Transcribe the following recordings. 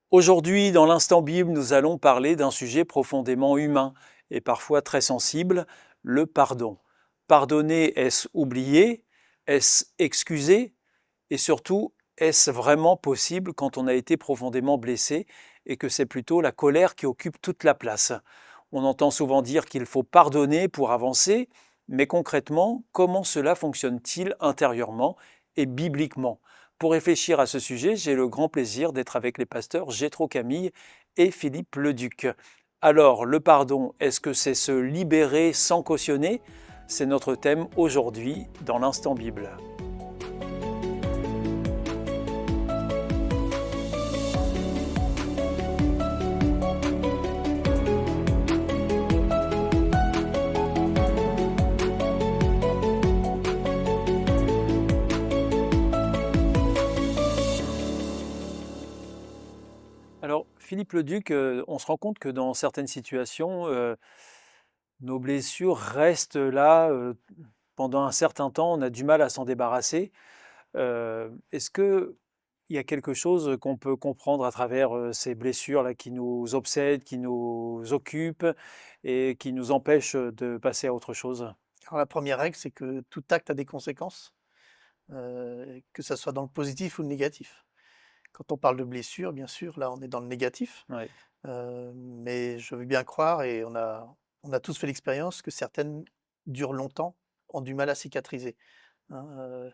Aujourd'hui, dans l'Instant Bible, nous allons parler d'un sujet profondément humain et parfois très sensible, le pardon. Pardonner, est-ce oublier? Est-ce excuser? Et surtout, est-ce vraiment possible quand on a été profondément blessé et que c'est plutôt la colère qui occupe toute la place? On entend souvent dire qu'il faut pardonner pour avancer, mais concrètement, comment cela fonctionne-t-il intérieurement et bibliquement? Pour réfléchir à ce sujet, j'ai le grand plaisir d'être avec les pasteurs Jétro Camille et Philippe Leduc. Alors, le pardon, est-ce que c'est se libérer sans cautionner? C'est notre thème aujourd'hui dans l'Instant Bible. Alors, Philippe Leduc, on se rend compte que dans certaines situations, nos blessures restent là pendant un certain temps, on a du mal à s'en débarrasser. Est-ce qu'il y a quelque chose qu'on peut comprendre à travers ces blessures-là qui nous obsèdent, qui nous occupent et qui nous empêchent de passer à autre chose? Alors la première règle, c'est que tout acte a des conséquences, que ça soit dans le positif ou le négatif. Quand on parle de blessure, bien sûr, là, on est dans le négatif, Ouais. mais je veux bien croire et on a tous fait l'expérience que certaines durent longtemps, ont du mal à cicatriser, hein,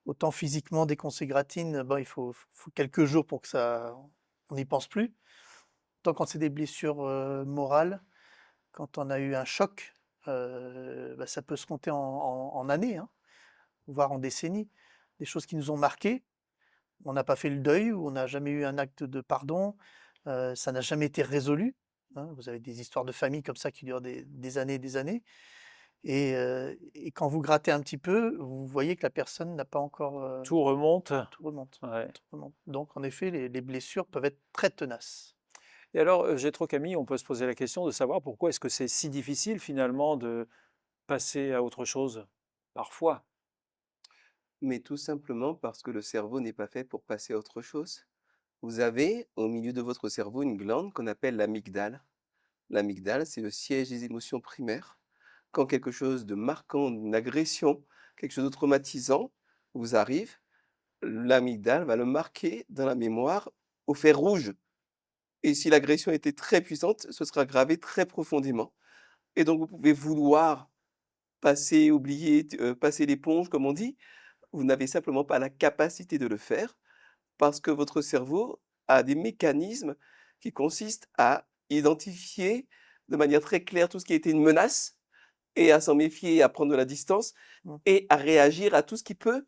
autant physiquement, dès qu'on s'égratine, bon, il faut quelques jours pour que ça on n'y pense plus. Autant quand c'est des blessures, morales, quand on a eu un choc, bah, ça peut se compter en années, hein, voire en décennies. Des choses qui nous ont marqués, on n'a pas fait le deuil ou on n'a jamais eu un acte de pardon, ça n'a jamais été résolu, hein. Vous avez des histoires de famille comme ça qui durent des années et des années et quand vous grattez un petit peu, vous voyez que la personne n'a pas encore, Tout remonte. tout remonte, Ouais. tout remonte. Donc en effet, les blessures peuvent être très tenaces. Et alors, Jétro Camille, on peut se poser la question de savoir pourquoi est-ce que c'est si difficile finalement de passer à autre chose, parfois. Mais tout simplement parce que le cerveau n'est pas fait pour passer à autre chose. Vous avez au milieu de votre cerveau une glande qu'on appelle l'amygdale. L'amygdale, c'est le siège des émotions primaires. Quand quelque chose de marquant, une agression, quelque chose de traumatisant vous arrive, l'amygdale va le marquer dans la mémoire au fer rouge. Et si l'agression était très puissante, ce sera gravé très profondément. Et donc vous pouvez vouloir passer, oublier, passer l'éponge, comme on dit. Vous n'avez simplement pas la capacité de le faire parce que votre cerveau a des mécanismes qui consistent à identifier de manière très claire tout ce qui a été une menace et à s'en méfier, à prendre de la distance Mmh. et à réagir à tout ce qui peut,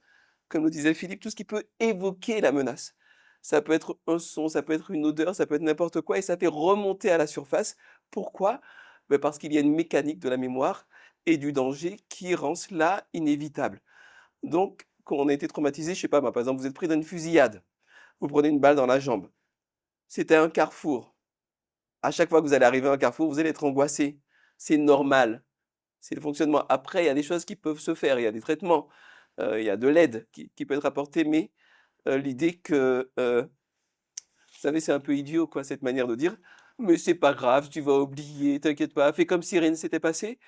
comme le disait Philippe, tout ce qui peut évoquer la menace. Ça peut être un son, ça peut être une odeur, ça peut être n'importe quoi et ça fait remonter à la surface. Pourquoi? Parce qu'il y a une mécanique de la mémoire et du danger qui rend cela inévitable. Donc, quand on a été traumatisé, je sais pas moi, par exemple, vous êtes pris dans une fusillade, vous prenez une balle dans la jambe. C'était un carrefour. À chaque fois que vous allez arriver à un carrefour, vous allez être angoissé. C'est normal. C'est le fonctionnement. Après, il y a des choses qui peuvent se faire. Il y a des traitements. Il y a de l'aide qui peut être apportée. Mais l'idée que, vous savez, c'est un peu idiot, quoi, cette manière de dire. Mais c'est pas grave, tu vas oublier, t'inquiète pas. Fais comme si rien ne s'était passé.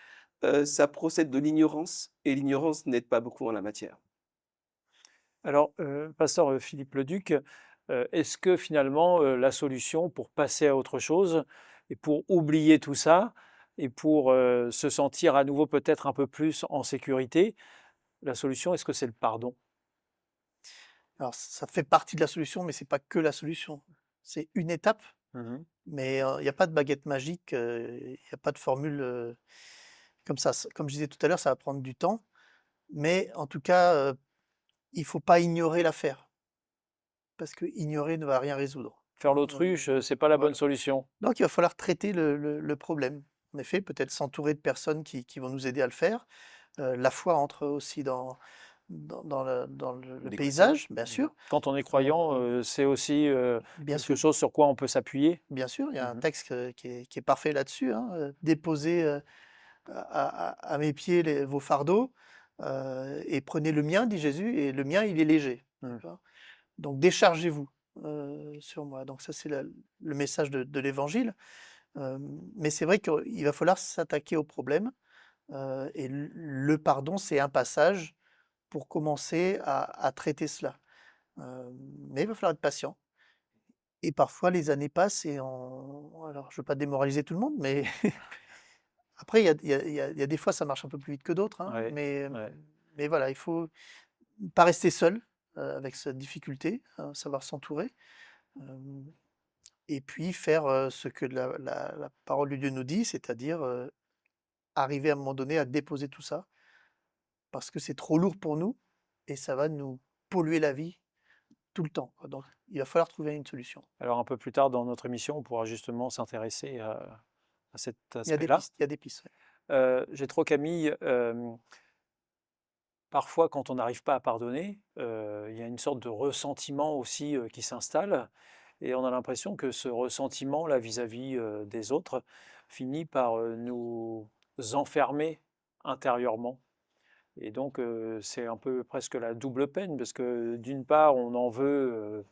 Ça procède de l'ignorance. Et l'ignorance n'aide pas beaucoup en la matière. Alors, pasteur Philippe Leduc, est-ce que finalement la solution pour passer à autre chose et pour oublier tout ça et pour se sentir à nouveau peut-être un peu plus en sécurité, la solution, est-ce que c'est le pardon? Alors ça fait partie de la solution, mais c'est pas que la solution. C'est une étape, Mhm. mais il y a pas de baguette magique, il y a pas de formule, comme ça. Comme je disais tout à l'heure, ça va prendre du temps, mais en tout cas, il faut pas ignorer l'affaire, parce que ignorer ne va rien résoudre, Faire hein, l'autruche, c'est pas la bonne voilà. solution. Donc il va falloir traiter le problème. En effet, peut-être s'entourer de personnes qui vont nous aider à le faire. La foi entre aussi dans le L'équation. paysage, bien Mhm. sûr. Quand on est Heu, croyant, c'est aussi bien quelque sûr. chose sur quoi on peut s'appuyer. Bien sûr, il y a un Mhm. texte, qui est parfait là-dessus, hein, «Déposez, à mes pieds vos fardeaux, et prenez le mien», dit Jésus, «et le mien, il est léger». Mhm. D'accord? Donc déchargez-vous. sur moi. Donc ça, c'est le message de l'Évangile. Mais c'est vrai qu'il va falloir s'attaquer au problème. Et le pardon, c'est un passage pour commencer à traiter cela. Mais il va falloir être patient. Et parfois, les années passent et alors, je ne veux pas démoraliser tout le monde, mais après, il y a des fois, ça marche un peu plus vite que d'autres, hein, Ouais, ouais. mais voilà, il faut pas rester seul avec cette difficulté, savoir s'entourer, hem, et puis faire ce que la parole de Dieu nous dit, c'est-à-dire arriver à un moment donné à déposer tout ça, parce que c'est trop lourd pour nous et ça va nous polluer la vie tout le temps, quoi. Donc, il va falloir trouver une solution. Alors un peu plus tard dans notre émission, on pourra justement s'intéresser à cet Il y a des aspect-là. pistes, il y a des pistes, ouais. J'ai trop Camille, parfois quand on n'arrive pas à pardonner, il y a une sorte de ressentiment aussi qui s'installe, et on a l'impression que ce ressentiment-là vis-à-vis des autres finit par nous enfermer intérieurement. Et donc c'est un peu presque la double peine, parce que d'une part on en veut,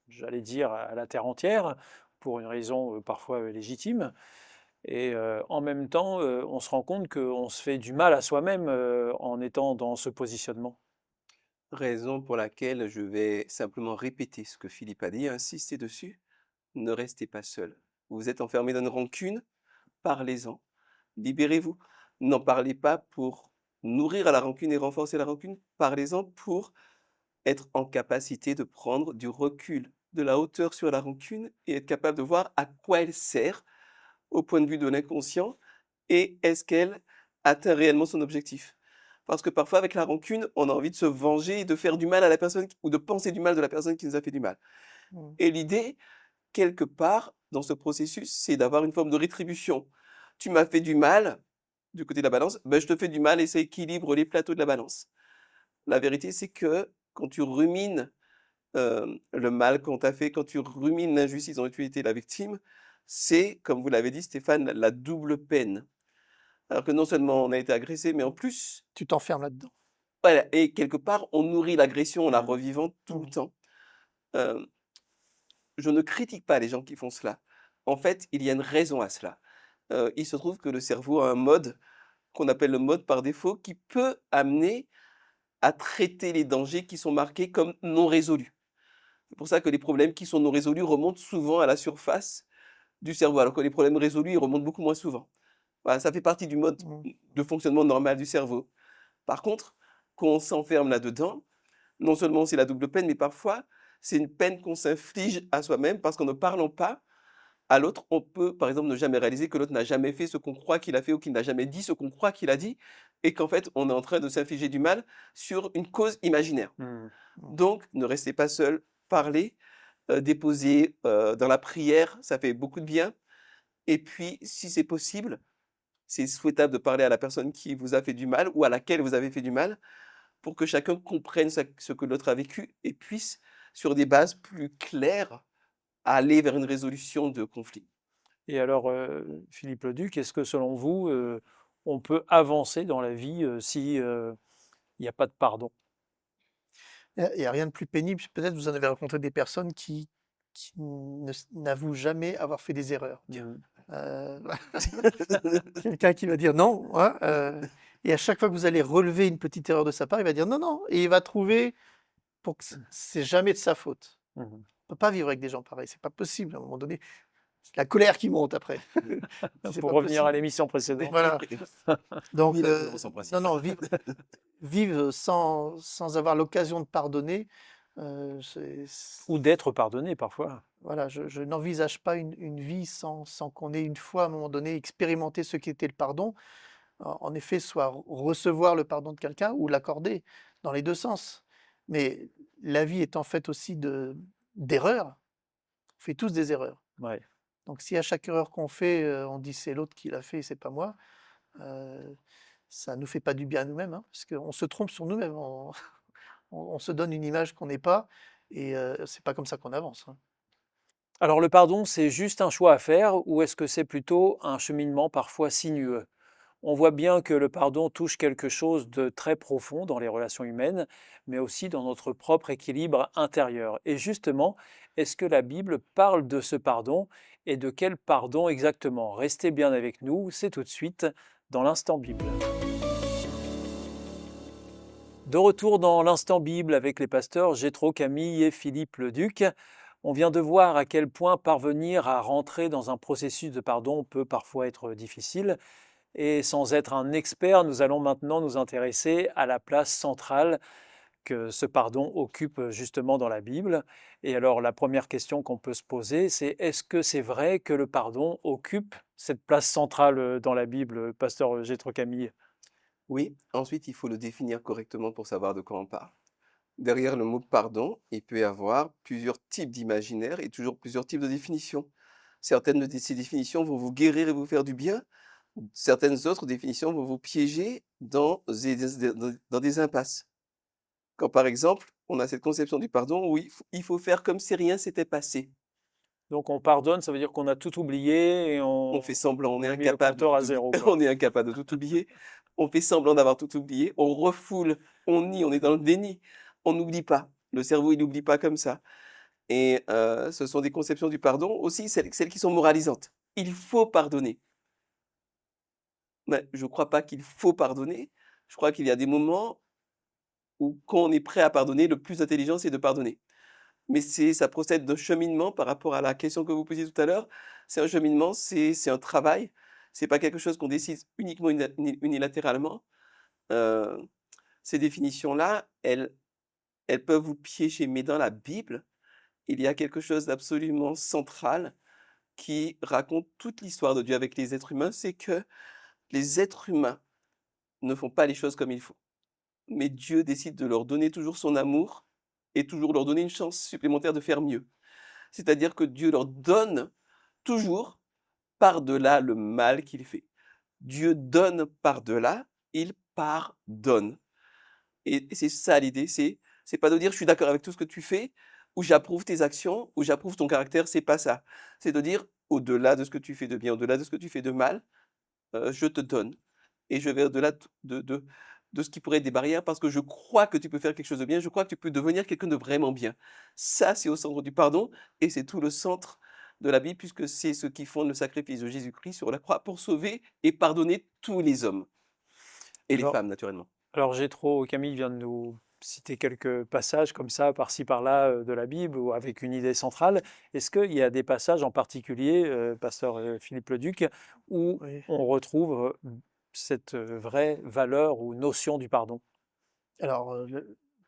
j'allais dire, à la terre entière, pour une raison parfois légitime, et en même temps on se rend compte qu'on se fait du mal à soi-même en étant dans ce positionnement. Raison pour laquelle je vais simplement répéter ce que Philippe a dit, insister dessus. Ne restez pas seul. Vous êtes enfermé dans une rancune, parlez-en. Libérez-vous. N'en parlez pas pour nourrir à la rancune et renforcer la rancune. Parlez-en pour être en capacité de prendre du recul, de la hauteur sur la rancune et être capable de voir à quoi elle sert au point de vue de l'inconscient et est-ce qu'elle atteint réellement son objectif. Parce que parfois, avec la rancune, on a envie de se venger et de faire du mal à la personne ou de penser du mal de la personne qui nous a fait du mal. Mmh. Et l'idée, quelque part, dans ce processus, c'est d'avoir une forme de rétribution. Tu m'as fait du mal, du côté de la balance, ben je te fais du mal et ça équilibre les plateaux de la balance. La vérité, c'est que quand tu rumines le mal qu'on t'a fait, quand tu rumines l'injustice dont tu étais la victime, c'est, comme vous l'avez dit Stéphane, la double peine. Alors que non seulement on a été agressé, mais en plus, Tu t'enfermes là-dedans. voilà, et quelque part, on nourrit l'agression en la Mmh. revivant tout le Mmh. temps. Hem, je ne critique pas les gens qui font cela. En fait, il y a une raison à cela. Il se trouve que le cerveau a un mode qu'on appelle le mode par défaut qui peut amener à traiter les dangers qui sont marqués comme non résolus. C'est pour ça que les problèmes qui sont non résolus remontent souvent à la surface du cerveau, alors que les problèmes résolus, ils remontent beaucoup moins souvent. Voilà, ça fait partie du mode Mmh. de fonctionnement normal du cerveau. Par contre, quand on s'enferme là-dedans, non seulement c'est la double peine, mais parfois c'est une peine qu'on s'inflige à soi-même parce qu'en ne parlant pas à l'autre, on peut par exemple ne jamais réaliser que l'autre n'a jamais fait ce qu'on croit qu'il a fait ou qu'il n'a jamais dit ce qu'on croit qu'il a dit et qu'en fait on est en train de s'infliger du mal sur une cause imaginaire. Mmh. Mmh. Donc ne restez pas seul, parlez, déposez dans la prière, ça fait beaucoup de bien. Et puis si c'est possible, c'est souhaitable de parler à la personne qui vous a fait du mal ou à laquelle vous avez fait du mal pour que chacun comprenne ce que l'autre a vécu et puisse, sur des bases plus claires, aller vers une résolution de conflit. Et alors, Philippe Leduc, est-ce que selon vous, on peut avancer dans la vie si il n'y a pas de pardon? Il y a rien de plus pénible, peut-être vous en avez rencontré des personnes qui n'avouent jamais avoir fait des erreurs. Mmh. Heu, quelqu'un qui va dire: «Non, moi», et à chaque fois que vous allez relever une petite erreur de sa part, il va dire: «Non, non», et il va trouver pour que c'est jamais de sa faute. Mmh. On peut pas vivre avec des gens pareils, c'est pas possible à un moment donné. C'est la colère qui monte après. C'est Pour pas revenir à possible. l'émission précédente. Voilà, donc Oui, la tolérance en principe. non, non, vivre sans avoir l'occasion de pardonner, c'est Ou d'être pardonné parfois. voilà, je n'envisage pas une vie sans qu'on ait une fois, à un moment donné, expérimenté ce qu'était le pardon. En effet, soit recevoir le pardon de quelqu'un ou l'accorder, dans les 2 sens. Mais la vie est en fait aussi d'erreurs. On fait tous des erreurs. Ouais. Donc si à chaque erreur qu'on fait, on dit: «C'est l'autre qui l'a fait, c'est pas moi», heu, ça nous fait pas du bien à nous-mêmes, hein, parce qu'on se trompe sur nous-mêmes. On se donne une image qu'on n'est pas, et c'est pas comme ça qu'on avance, hein. Alors le pardon, c'est juste un choix à faire, ou est-ce que c'est plutôt un cheminement parfois sinueux? On voit bien que le pardon touche quelque chose de très profond dans les relations humaines, mais aussi dans notre propre équilibre intérieur. Et justement, est-ce que la Bible parle de ce pardon et de quel pardon exactement? Restez bien avec nous, c'est tout de suite dans l'instant Bible. De retour dans l'instant Bible avec les pasteurs Jétro Camille et Philippe Leduc. On vient de voir à quel point parvenir à rentrer dans un processus de pardon peut parfois être difficile. Et sans être un expert, nous allons maintenant nous intéresser à la place centrale que ce pardon occupe justement dans la Bible. Et alors la première question qu'on peut se poser, c'est est-ce que c'est vrai que le pardon occupe cette place centrale dans la Bible, pasteur Jétro Camille? Oui, ensuite, il faut le définir correctement pour savoir de quoi on parle. Derrière le mot pardon, il peut y avoir plusieurs types d'imaginaires et toujours plusieurs types de définitions. Certaines de ces définitions vont vous guérir et vous faire du bien. Certaines autres définitions vont vous piéger dans des impasses. Quand par exemple, on a cette conception du pardon où il faut faire comme si rien s'était passé. Donc on pardonne, ça veut dire qu'on a tout oublié et On fait semblant, on on est a mis le incapable de compteur à tout oublier. zéro, quoi. On est incapable de tout oublier. On fait semblant d'avoir tout oublié. On refoule, on nie, on est dans le déni. On n'oublie pas. Le cerveau, il n'oublie pas comme ça. Et ce sont des conceptions du pardon aussi, celles qui sont moralisantes. Il faut pardonner. Mais je ne crois pas qu'il faut pardonner. Je crois qu'il y a des moments où, quand on est prêt à pardonner, le plus intelligent, c'est de pardonner. Mais ça procède d'un cheminement par rapport à la question que vous posiez tout à l'heure. C'est un cheminement, c'est un travail. C'est pas quelque chose qu'on décide uniquement unilatéralement. Heu, Ces définitions-là, elles peuvent vous piéger, mais dans la Bible, il y a quelque chose d'absolument central qui raconte toute l'histoire de Dieu avec les êtres humains, c'est que les êtres humains ne font pas les choses comme il faut. Mais Dieu décide de leur donner toujours son amour et toujours leur donner une chance supplémentaire de faire mieux. C'est-à-dire que Dieu leur donne toujours par-delà le mal qu'il fait. Dieu donne par-delà, il pardonne. Et c'est ça l'idée, c'est pas de dire: «Je suis d'accord avec tout ce que tu fais» ou «J'approuve tes actions» ou «J'approuve ton caractère», c'est pas ça. C'est de dire: «Au-delà de ce que tu fais de bien, au-delà de ce que tu fais de mal, je te donne et je vais au-delà de ce qui pourrait être des barrières parce que je crois que tu peux faire quelque chose de bien, je crois que tu peux devenir quelqu'un de vraiment bien». Ça, c'est au centre du pardon et c'est tout le centre de la Bible puisque c'est ce qui fonde le sacrifice de Jésus-Christ sur la croix pour sauver et pardonner tous les hommes et les Alors, femmes naturellement. alors Jétro Camille vient de nous citer quelques passages comme ça, par-ci par-là, de la Bible, ou avec une idée centrale. Est-ce qu'il y a des passages en particulier, pasteur Philippe Leduc, où Oui. on retrouve cette vraie valeur ou notion du pardon? Alors,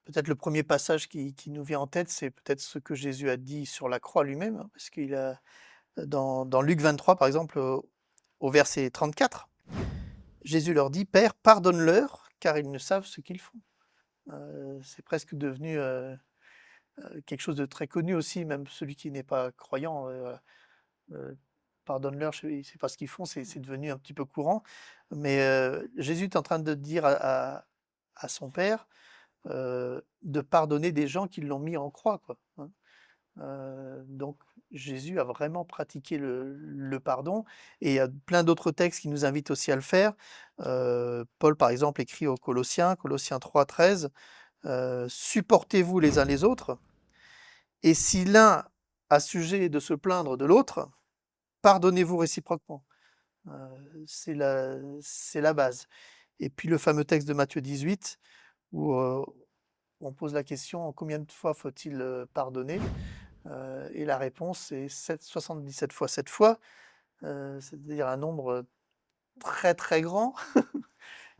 peut-être le premier passage qui nous vient en tête, c'est peut-être ce que Jésus a dit sur la croix lui-même, hein, parce qu'il a dans Luc 23, par exemple, au verset 34, Jésus leur dit: «Père, pardonne-leur, car ils ne savent ce qu'ils font». C'est presque devenu, quelque chose de très connu aussi, même celui qui n'est pas croyant, pardonne-leur, je ne sais pas ce qu'ils font, c'est devenu un petit peu courant. Mais, Jésus est en train de dire à son Père, de pardonner des gens qui l'ont mis en croix, quoi, hein. Donc Jésus a vraiment pratiqué le pardon et il y a plein d'autres textes qui nous invitent aussi à le faire. Paul, par exemple, écrit aux Colossiens 3:13, «Supportez-vous les uns les autres, et si l'un a sujet de se plaindre de l'autre, pardonnez-vous réciproquement». C'est la base. Et puis le fameux texte de Matthieu 18 où, on pose la question: «Combien de fois faut-il, pardonner?» Et la réponse c'est 77 fois 7 fois, c'est-à-dire un nombre très, très grand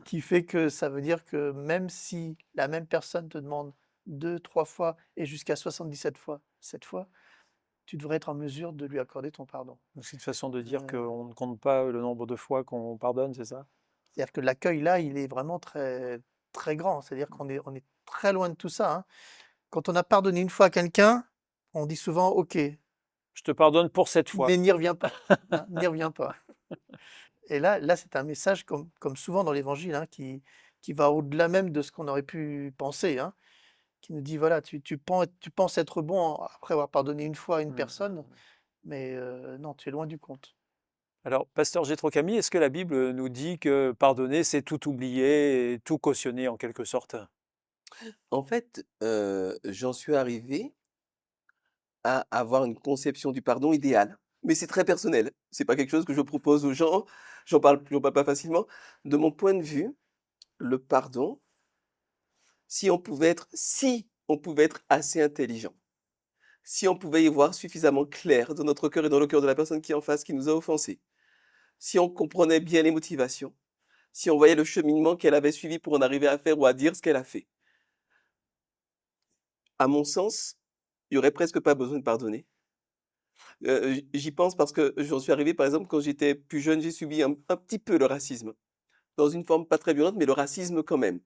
qui fait que ça veut dire que même si la même personne te demande 2, 3 fois et jusqu'à 77 fois 7 fois, tu devrais être en mesure de lui accorder ton pardon. Donc, c'est une façon de dire Heu, qu'on ne compte pas le nombre de fois qu'on pardonne, c'est ça? C'est-à-dire que l'accueil là, il est vraiment très, très grand. C'est-à-dire qu'on est très loin de tout ça, hein. Quand on a pardonné une fois à quelqu'un, on dit souvent: «OK, Je te pardonne pour cette fois. mais n'y reviens pas, hein, n'y reviens pas». Et là, c'est un message comme souvent dans l'Évangile, hein, qui va au-delà même de ce qu'on aurait pu penser, hein, qui nous dit: «Voilà, tu penses être bon après avoir pardonné une fois à une Mmh. personne, mais non, tu es loin du compte». Alors, pasteur Jétro Camille, est-ce que la Bible nous dit que pardonner, c'est tout oublier et tout cautionner en quelque sorte? En fait, j'en suis arrivé à avoir une conception du pardon idéale, mais c'est très personnel. C'est pas quelque chose que je propose aux gens, j'en parle pas facilement. De mon point de vue, le pardon, si on pouvait être assez intelligent, si on pouvait y voir suffisamment clair dans notre cœur et dans le cœur de la personne qui est en face, qui nous a offensés, si on comprenait bien les motivations, si on voyait le cheminement qu'elle avait suivi pour en arriver à faire ou à dire ce qu'elle a fait, à mon sens, il y aurait presque pas besoin de pardonner. J'y pense parce que j'en suis arrivé, par exemple, quand j'étais plus jeune, j'ai subi un petit peu le racisme. Dans une forme pas très violente, mais le racisme quand même.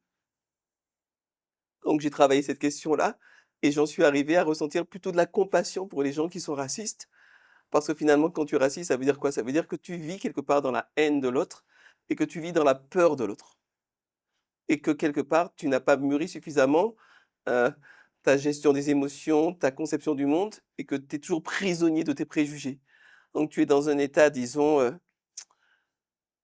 Donc j'ai travaillé cette question-là et j'en suis arrivé à ressentir plutôt de la compassion pour les gens qui sont racistes. Parce que finalement, quand tu es raciste, ça veut dire quoi? Ça veut dire que tu vis quelque part dans la haine de l'autre et que tu vis dans la peur de l'autre. Et que quelque part, tu n'as pas mûri suffisamment euh, ta gestion des émotions, ta conception du monde et que tu es toujours prisonnier de tes préjugés. Donc tu es dans un état, disons,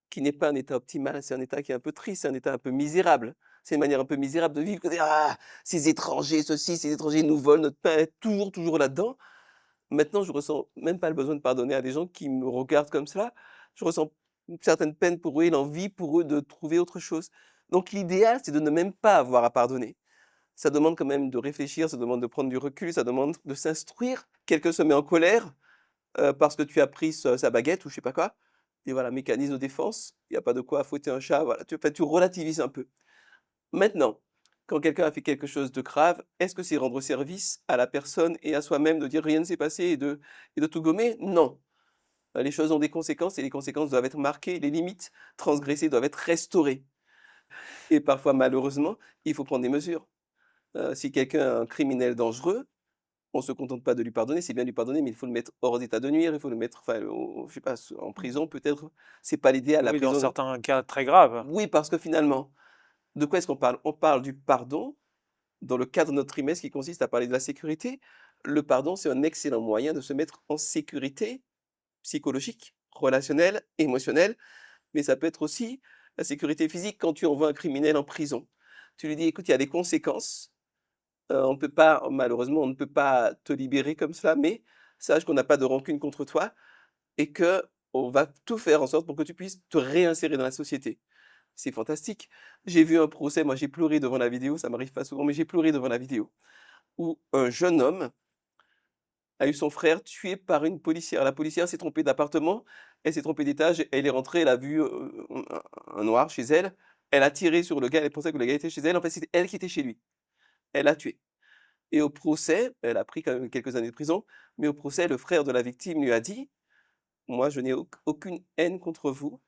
qui n'est pas un état optimal, c'est un état qui est un peu triste, c'est un état un peu misérable. C'est une manière un peu misérable de vivre, que de dire: «Ah, ces étrangers, ceci, ces étrangers nous volent notre pain», être toujours, toujours là-dedans. Maintenant, je ressens même pas le besoin de pardonner à des gens qui me regardent comme cela. Je ressens une certaine peine pour eux et l'envie pour eux de trouver autre chose. Donc l'idéal, c'est de ne même pas avoir à pardonner. Ça demande quand même de réfléchir, ça demande de prendre du recul, ça demande de s'instruire. Quelqu'un se met en colère, parce que tu as pris sa baguette ou je sais pas quoi et voilà, mécanisme de défense, il y a pas de quoi fouetter un chat, voilà, tu relativises un peu. Maintenant, quand quelqu'un a fait quelque chose de grave, est-ce que c'est rendre service à la personne et à soi-même de dire: «Rien ne s'est passé» et de tout gommer? Non. Les choses ont des conséquences et les conséquences doivent être marquées, les limites transgressées doivent être restaurées et parfois malheureusement, il faut prendre des mesures. Si quelqu'un est un criminel dangereux, on se contente pas de lui pardonner, c'est bien de lui pardonner, mais il faut le mettre hors d'état de nuire, il faut le mettre, enfin, je sais pas, en prison peut-être, c'est pas l'idéal. La Oui, dans prison, certains cas très graves. oui, parce que finalement, de quoi est-ce qu'on parle? On parle du pardon dans le cadre de notre trimestre qui consiste à parler de la sécurité. Le pardon, c'est un excellent moyen de se mettre en sécurité psychologique, relationnelle, émotionnelle, mais ça peut être aussi la sécurité physique quand tu envoies un criminel en prison. Tu lui dis: «Écoute, il y a des conséquences, on ne peut pas malheureusement, on ne peut pas te libérer comme cela, mais sache qu'on n'a pas de rancune contre toi et qu'on va tout faire en sorte pour que tu puisses te réinsérer dans la société». C'est fantastique. J'ai vu un procès, moi j'ai pleuré devant la vidéo, ça m'arrive pas souvent, mais j'ai pleuré devant la vidéo, où un jeune homme a eu son frère tué par une policière. La policière s'est trompée d'appartement, elle s'est trompée d'étage, elle est rentrée, elle a vu, un noir chez elle, elle a tiré sur le gars, elle pensait que le gars était chez elle, en fait, c'était elle qui était chez lui. Elle l'a tué et au procès, elle a pris quand même quelques années de prison, mais au procès, le frère de la victime lui a dit: «Moi, je n'ai aucune haine contre vous.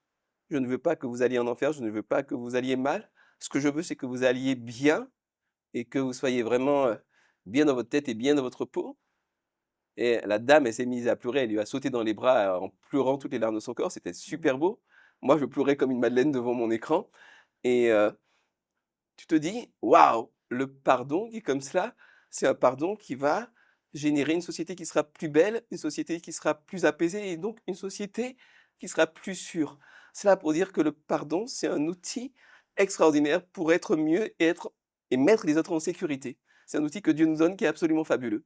Je ne veux pas que vous alliez en enfer, je ne veux pas que vous alliez mal. Ce que je veux, c'est que vous alliez bien et que vous soyez vraiment, bien dans votre tête et bien dans votre peau». Et la dame, elle s'est mise à pleurer, elle lui a sauté dans les bras, en pleurant toutes les larmes de son corps, c'était super beau. Moi, je pleurais comme une madeleine devant mon écran et tu te dis: «Waouh, le pardon dit comme cela, c'est un pardon qui va générer une société qui sera plus belle, une société qui sera plus apaisée et donc une société qui sera plus sûre». Cela pour dire que le pardon, c'est un outil extraordinaire pour être mieux et mettre les autres en sécurité. C'est un outil que Dieu nous donne qui est absolument fabuleux.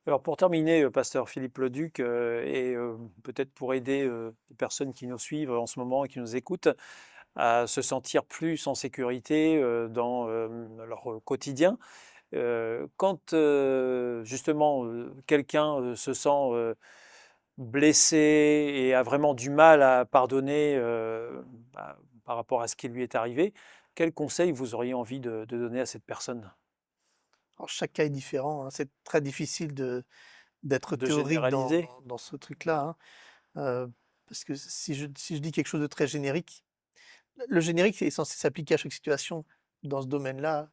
Alors pour terminer, pasteur Philippe Leduc, et peut-être pour aider les personnes qui nous suivent en ce moment et qui nous écoutent à se sentir plus en sécurité dans leur quotidien, quand justement quelqu'un se sent blessé et a vraiment du mal à pardonner par rapport à ce qui lui est arrivé, quel conseil vous auriez envie de donner à cette personne? Alors chaque cas est différent, hein, c'est très difficile d'être De théorique généraliser? dans ce truc-là, hein, parce que si je dis quelque chose de très générique, le générique est censé s'appliquer à chaque situation. Dans ce domaine-là,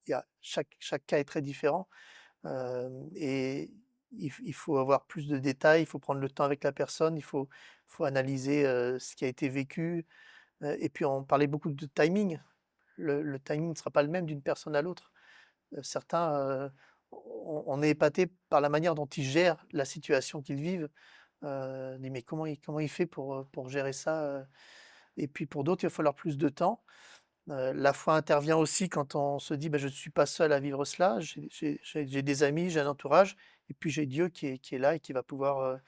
il y a chaque cas est très différent, et il faut avoir plus de détails, il faut prendre le temps avec la personne, il faut analyser, ce qui a été vécu, et puis on parlait beaucoup de timing. Le timing ne sera pas le même d'une personne à l'autre. Certains, on est épaté par la manière dont ils gèrent la situation qu'ils vivent. dit: «Mais comment il fait pour gérer ça?» Et puis pour d'autres, il va falloir plus de temps. La foi intervient aussi quand on se dit: «Bah, je ne suis pas seul à vivre cela, j'ai des amis, j'ai un entourage et puis j'ai Dieu qui est là et qui va pouvoir,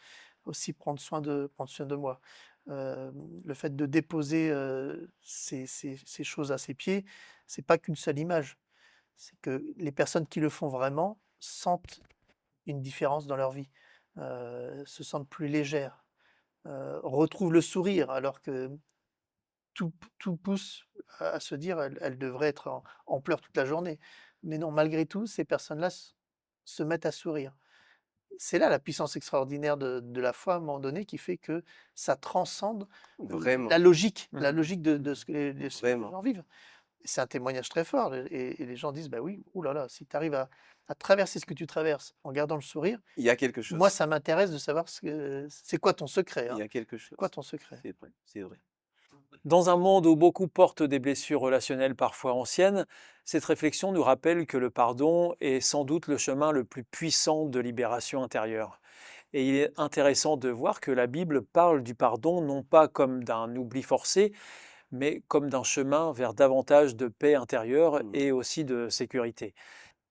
aussi prendre soin de moi». Le fait de déposer, ces choses à ses pieds, c'est pas qu'une seule image. C'est que les personnes qui le font vraiment sentent une différence dans leur vie, se sentent plus légères, retrouvent le sourire alors que tout pousse à se dire: «Elle devrait être en pleurs toute la journée». Mais non, malgré tout, ces personnes-là se mettent à sourire. C'est là la puissance extraordinaire de la foi à un moment donné qui fait que ça transcende Vraiment, la logique de ce que les vraiment. gens vivent. C'est un témoignage très fort et les gens disent: «Bah oui, ouh là là, si tu arrives à traverser ce que tu traverses en gardant le sourire, Il y a quelque moi chose. ça m'intéresse de savoir c'est quoi ton secret, Il hein? y a quelque C'est quoi chose. ton secret?» C'est vrai, c'est vrai. Dans un monde où beaucoup portent des blessures relationnelles parfois anciennes, cette réflexion nous rappelle que le pardon est sans doute le chemin le plus puissant de libération intérieure. Et il est intéressant de voir que la Bible parle du pardon non pas comme d'un oubli forcé, mais comme d'un chemin vers davantage de paix intérieure Mmh. et aussi de sécurité.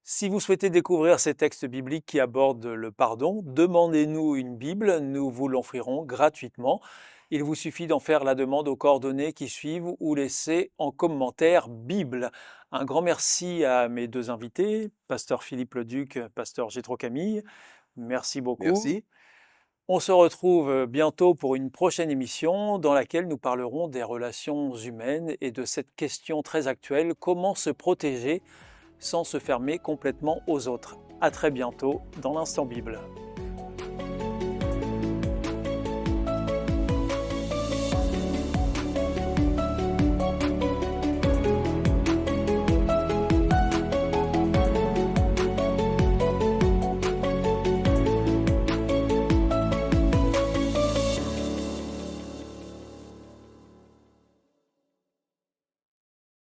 Si vous souhaitez découvrir ces textes bibliques qui abordent le pardon, demandez-nous une Bible, nous vous l'offrirons gratuitement. Il vous suffit d'en faire la demande aux coordonnées qui suivent ou laisser en commentaire Bible. Un grand merci à mes deux invités, pasteur Philippe Leduc, pasteur Gétro Camille. Merci beaucoup. Merci. On se retrouve bientôt pour une prochaine émission dans laquelle nous parlerons des relations humaines et de cette question très actuelle, comment se protéger sans se fermer complètement aux autres. À très bientôt dans l'Instant Bible.